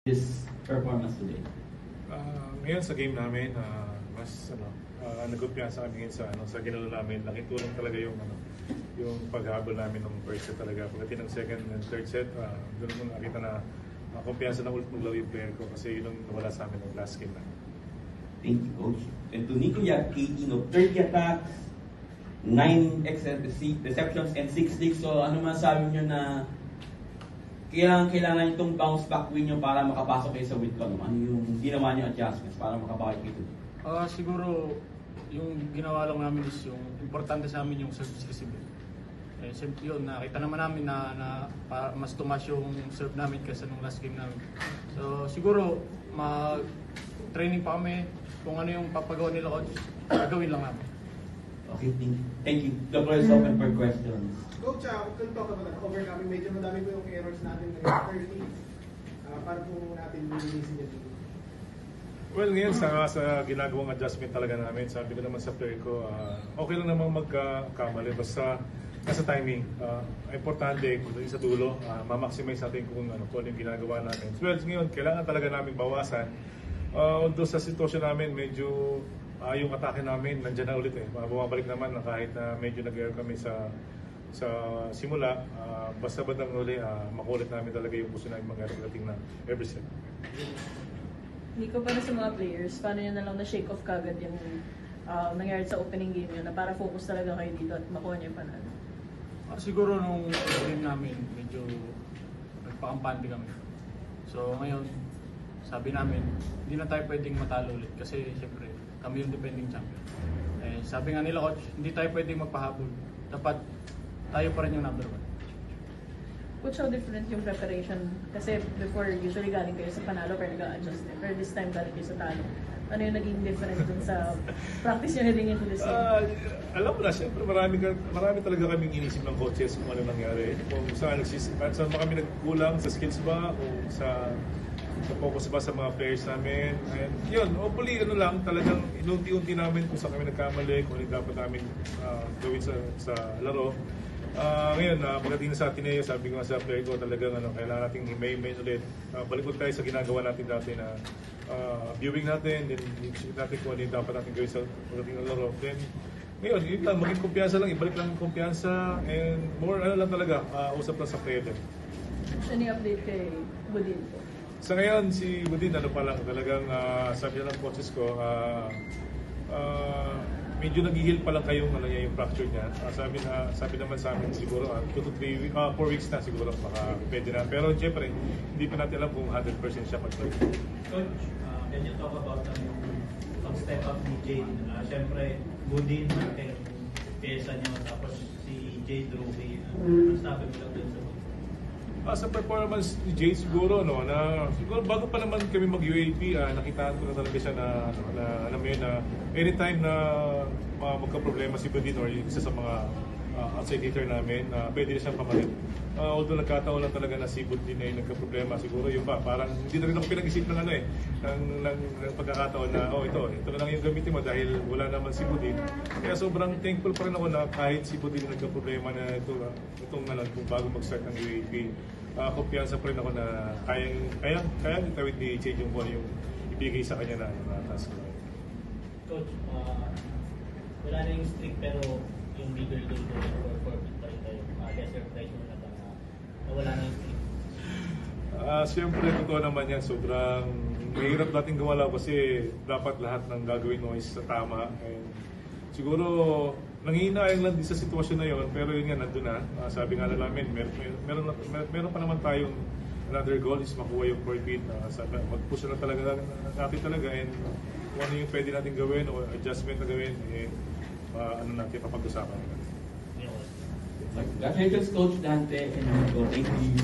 This performance today? Ngayon sa game namin, mas nagkumpiyansa kami sa ginalo namin. Laking tulong talaga yung paghabol namin ng first set talaga. Pagdating ng second and third set, doon mo nakita na kumpiyansa na ulit maglaw yung player ko kasi yun ang nawala sa amin ng last game na. Thank you, Coach. And to Nico, you have 18 of 30 attacks, 9 receptions, and 6 sticks. So ano masasabi nyo na kailangan itong bounce back win nyo para makapasok kayo sa win-con? Ano yung ginawa nyo adjustments para makabalik kayo? Siguro yung ginawa lang namin is yung importante sa amin yung service receiver. Siyempre yun, nakita naman namin na mas tumas yung serve namin kaysa nung last game namin. So siguro mag-training pa kami kung ano yung papagawa nila coach, gagawin lang namin. Okay, thank you. The floor is open for questions. Coach, we can talk about that. Overcoming, medyo madami po yung errors natin ngayon, 30. Paano po natin lilinisin yun? Well, ngayon sa ginagawang adjustment talaga namin, sabi ko naman sa player ko, okay lang namang magkamali, basta nasa timing. Importante, kung sa dulo, ma-maximize natin kung ano yung ginagawa natin. Well, ngayon, kailangan talaga namin bawasan. Although sa sitwasyon namin, medyo yung atake namin, nandiyan na ulit eh. Bumabalik naman na kahit na medyo nag-error kami sa simula, basta bandang huli, makulit namin talaga yung gusto namin mag-error na every set. Nico, para sa mga players, paano nyo na lang na-shake off kagad yung nangyari sa opening game nyo na para focus talaga kayo dito at makuha nyo yung panalo? Siguro nung game namin, medyo nagpakampante kami. So ngayon, sabi namin, hindi na tayo pwedeng matalo ulit kasi siyempre, kami yung defending champion. Sabi nga nila coach, hindi tayo pwedeng magpahabol. Dapat tayo pa rin yung number 1. Coach, how different yung preparation? Kasi before, usually galing kayo sa panalo pero nag-a-adjust eh. Pero this time galing kayo sa talo. Ano yung naging different dun sa practice nyo heading into this game? Alam mo na, siyempre marami talaga kaming inisip ng coaches kung ano nangyari. Kung saan ba kami nagkulang, sa skills ba, kung sa focus ba sa mga players namin. And yun, hopefully talagang inunti-unti namin kung saan kami nagkamali, kung ano dapat namin gawin sa laro. Ngayon, pagdating sa Ateneo, sabi ko nga sa player ko talagang kailangan natin i-main ulit. Balikot tayo sa ginagawa natin dati na viewing natin, then i-check natin kung ano dapat natin gawin sa pagdating ng laro. Then, ngayon, yun lang, maging kumpiyansa lang, ibalik lang yung kumpiyansa, and more lang talaga, usap lang sa player din. Any update kay Budin po? Sa ngayon, si Budin, talagang sabi ng coaches ko, medyo nag-heal pa lang kayong yung fracture niya. Sabi naman sa amin siguro 2 to 3 4 weeks na siguro baka pwede na. Pero syempre, hindi pa natin alam kung 100% siya pag-play. Coach, can you talk about yung pag-step up ni Jade? Syempre, Budin natin pyesa niyo, tapos si Jade Rookie. Ang sabi mo lang dun sa sa performance ni Jay siguro siguro bago pa naman kami mag-UAP, nakitaan ko na talaga siya na alam mo yun na anytime na magka-problema si Budin or isa sa mga outside hitter namin, pwede na siyang pamalit. Although nagkataon lang talaga na si Budin ay nagka-problema, siguro yun ba, parang hindi na rin ako pinag-isip ng ng pagkakataon na ito na lang yung gamitin mo dahil wala naman si Budin. Kaya sobrang thankful pa rin ako na kahit si Budin nagka-problema na itong kung bago mag-start ng UAP, kumpiyansa pa rin ako na kaya itawid ni Che yung ibigay sa kanya na task. Coach, wala na yung streak pero yung middle goal or forfeit pa rin tayo. Surprise mo na ba na wala na yung streak? Siyempre, totoo naman yan. Sobrang mahirap natin gumalaw kasi dapat lahat ng gagawin mo is tama. And siguro, nanghihinayang lang din sa sitwasyon na yun, pero yun nga, nandun na. Sabi nga na namin, meron pa naman tayong another goal is makuha yung forfeit. Mag-push na talaga natin talaga and kung ano yung pwede natin gawin o adjustment na gawin, natin papag-usapan. Congratulations, Coach Dante and Nico. Thank you.